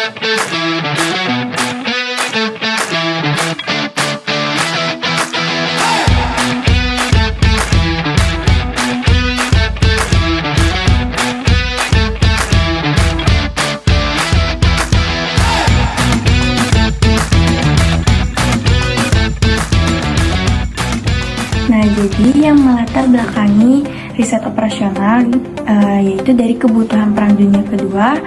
Nah, jadi yang melatar belakangi riset operasional yaitu dari kebutuhan Perang Dunia Kedua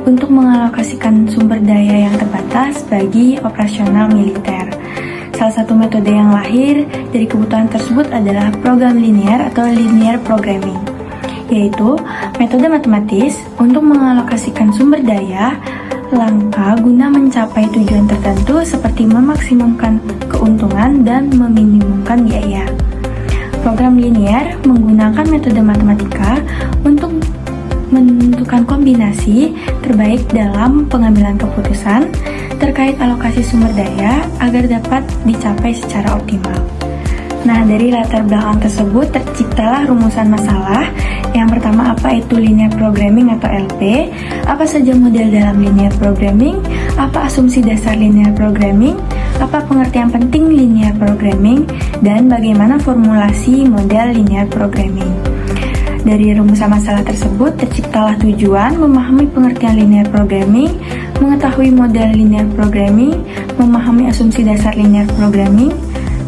untuk mengalokasikan sumber daya yang terbatas bagi operasional militer. Salah satu metode yang lahir dari kebutuhan tersebut adalah program linear atau linear programming, yaitu metode matematis untuk mengalokasikan sumber daya langka guna mencapai tujuan tertentu seperti memaksimumkan keuntungan dan meminimumkan biaya. Program linear menggunakan metode matematika untuk menentukan kombinasi terbaik dalam pengambilan keputusan terkait alokasi sumber daya agar dapat dicapai secara optimal. Nah, dari latar belakang tersebut terciptalah rumusan masalah. Yang pertama, apa itu linear programming atau LP? Apa saja model dalam linear programming? Apa asumsi dasar linear programming? Apa pengertian penting linear programming? Dan bagaimana formulasi model linear programming? Dari rumusan masalah tersebut terciptalah tujuan memahami pengertian linear programming, mengetahui model linear programming, memahami asumsi dasar linear programming,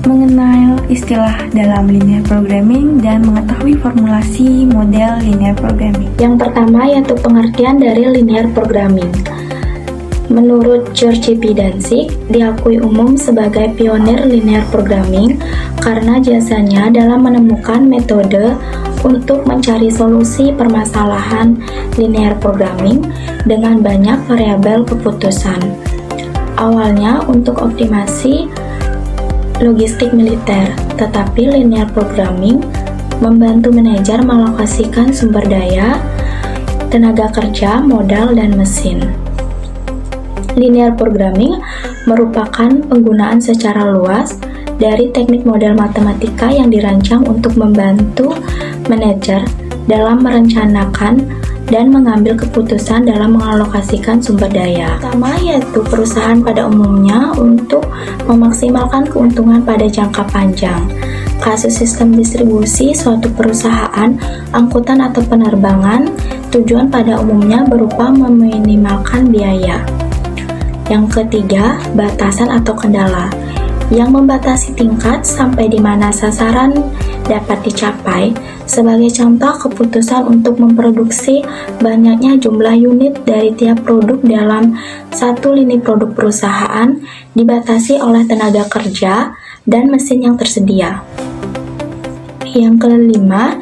mengenal istilah dalam linear programming, dan mengetahui formulasi model linear programming. Yang pertama yaitu pengertian dari linear programming. Menurut George P. Danzig, diakui umum sebagai pionir linear programming karena jasanya dalam menemukan metode untuk mencari solusi permasalahan linear programming dengan banyak variabel keputusan. Awalnya untuk optimasi logistik militer, tetapi linear programming membantu manajer mengalokasikan sumber daya, tenaga kerja, modal, dan mesin. Linear programming merupakan penggunaan secara luas dari teknik model matematika yang dirancang untuk membantu manajer dalam merencanakan dan mengambil keputusan dalam mengalokasikan sumber daya. Pertama yaitu perusahaan pada umumnya untuk memaksimalkan keuntungan pada jangka panjang. Kasus sistem distribusi suatu perusahaan angkutan atau penerbangan tujuan pada umumnya berupa meminimalkan biaya. Yang ketiga, batasan atau kendala yang membatasi tingkat sampai di mana sasaran dapat dicapai. Sebagai contoh, keputusan untuk memproduksi banyaknya jumlah unit dari tiap produk dalam satu lini produk perusahaan dibatasi oleh tenaga kerja dan mesin yang tersedia. Yang kelima,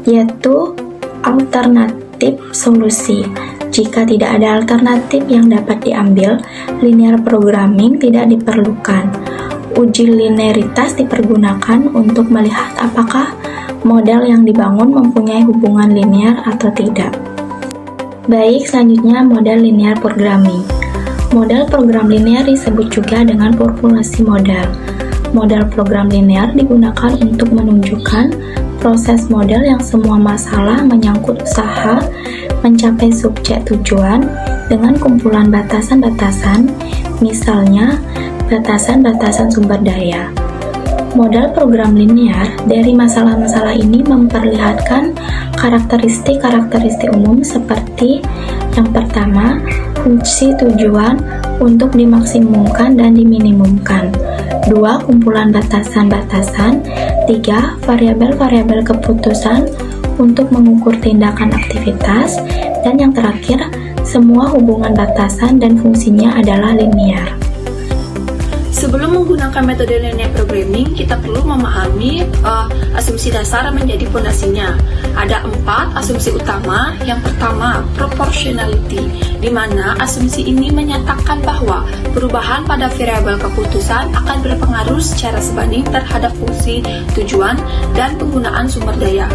yaitu alternatif solusi. Jika tidak ada alternatif yang dapat diambil, linear programming tidak diperlukan. Uji linearitas dipergunakan untuk melihat apakah model yang dibangun mempunyai hubungan linear atau tidak. Baik, selanjutnya model linear programming. Model program linear disebut juga dengan populasi model. Model program linear digunakan untuk menunjukkan proses model yang semua masalah menyangkut usaha mencapai subjek tujuan dengan kumpulan batasan-batasan, misalnya batasan-batasan sumber daya. Model program linear dari masalah-masalah ini memperlihatkan karakteristik-karakteristik umum seperti yang pertama, fungsi tujuan untuk dimaksimumkan dan diminimumkan. 2. Kumpulan batasan-batasan. 3. Variabel-variabel keputusan untuk mengukur tindakan aktivitas. Dan yang terakhir, semua hubungan batasan dan fungsinya adalah linear. Sebelum menggunakan metode linear programming, kita perlu memahami asumsi dasar menjadi fondasinya. Ada 4 asumsi utama. Yang pertama, proportionality, di mana asumsi ini menyatakan bahwa perubahan pada variabel keputusan akan berpengaruh secara sebanding terhadap fungsi tujuan dan penggunaan sumber daya.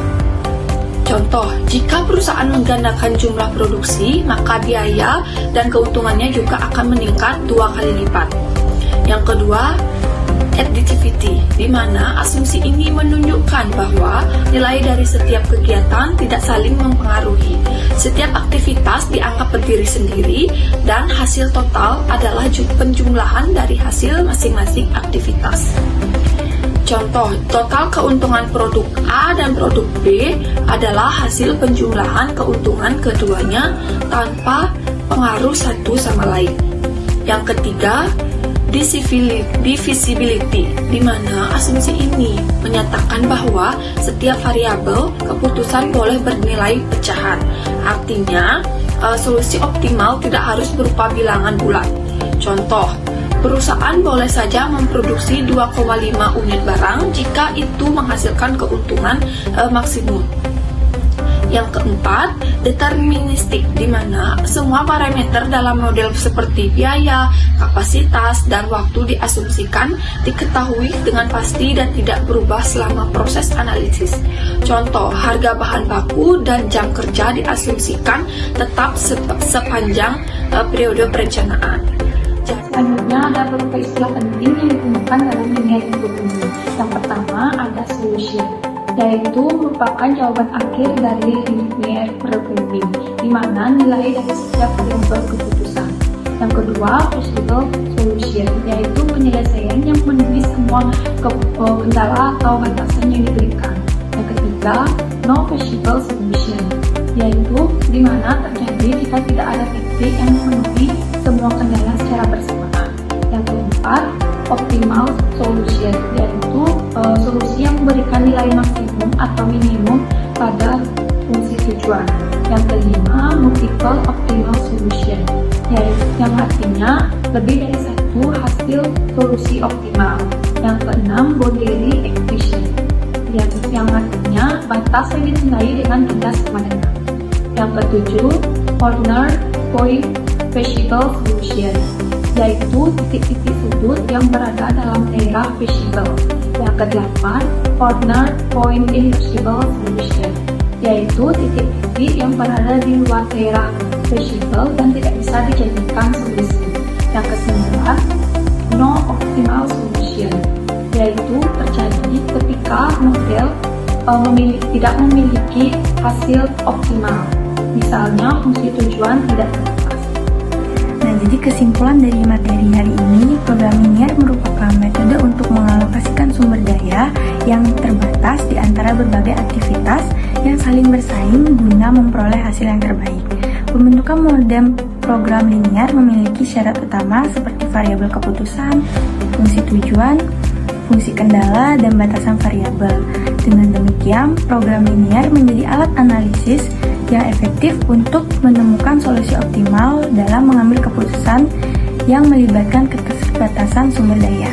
Contoh, jika perusahaan menggandakan jumlah produksi, maka biaya dan keuntungannya juga akan meningkat 2 kali lipat. Yang kedua, additivity, di mana asumsi ini menunjukkan bahwa nilai dari setiap kegiatan tidak saling mempengaruhi. Setiap aktivitas dianggap berdiri sendiri dan hasil total adalah penjumlahan dari hasil masing-masing aktivitas. Contoh, total keuntungan produk A dan produk B adalah hasil penjumlahan keuntungan keduanya tanpa pengaruh satu sama lain. Yang ketiga, divisibility, di mana asumsi ini menyatakan bahwa setiap variabel keputusan boleh bernilai pecahan. Artinya, solusi optimal tidak harus berupa bilangan bulat. Contoh, perusahaan boleh saja memproduksi 2,5 unit barang jika itu menghasilkan keuntungan maksimum. Yang keempat, deterministik, di mana semua parameter dalam model seperti biaya, kapasitas, dan waktu diasumsikan diketahui dengan pasti dan tidak berubah selama proses analisis. Contoh, harga bahan baku dan jam kerja diasumsikan tetap sepanjang periode perencanaan. Selanjutnya ada beberapa istilah penting yang digunakan dalam linear programming. Yang pertama ada solution, yaitu merupakan jawaban akhir dari linear programming, di mana nilai dari setiap variabel keputusan. Yang kedua, possible solution, yaitu penyelesaian yang memenuhi semua kendala atau batasan yang diberikan. Yang ketiga, no possible solution, yaitu di mana terjadi jika tidak ada titik yang memenuhi semua kendala secara bersamaan. Yang keempat, optimal solution, yaitu solusi yang memberikan nilai maksimum atau minimum pada fungsi tujuan. Yang kelima, multiple optimal solution, yaitu yang artinya lebih dari satu hasil solusi optimal. Yang keenam, boundary expression, yang artinya batas yang ditandai dengan tanda sama dengan. Yang ketujuh, corner point feasible solution, yaitu titik-titik sudut yang berada dalam daerah feasible. Yang kedelapan, corner point impossible solution, yaitu titik-titik yang berada di luar daerah feasible dan tidak bisa dijadikan solusi. Yang kesembilan, no optimal solution, yaitu terjadi ketika model tidak memiliki hasil optimal. Misalnya, fungsi tujuan tidak terlepas. Nah, jadi kesimpulan dari materi hari ini, program linear merupakan metode untuk mengalokasikan sumber daya yang terbatas di antara berbagai aktivitas yang saling bersaing guna memperoleh hasil yang terbaik. Pembentukan model program linear memiliki syarat utama seperti variabel keputusan, fungsi tujuan, fungsi kendala, dan batasan variabel. Dengan demikian, program linear menjadi alat analisis yang efektif untuk menemukan solusi optimal dalam mengambil keputusan yang melibatkan keterbatasan sumber daya.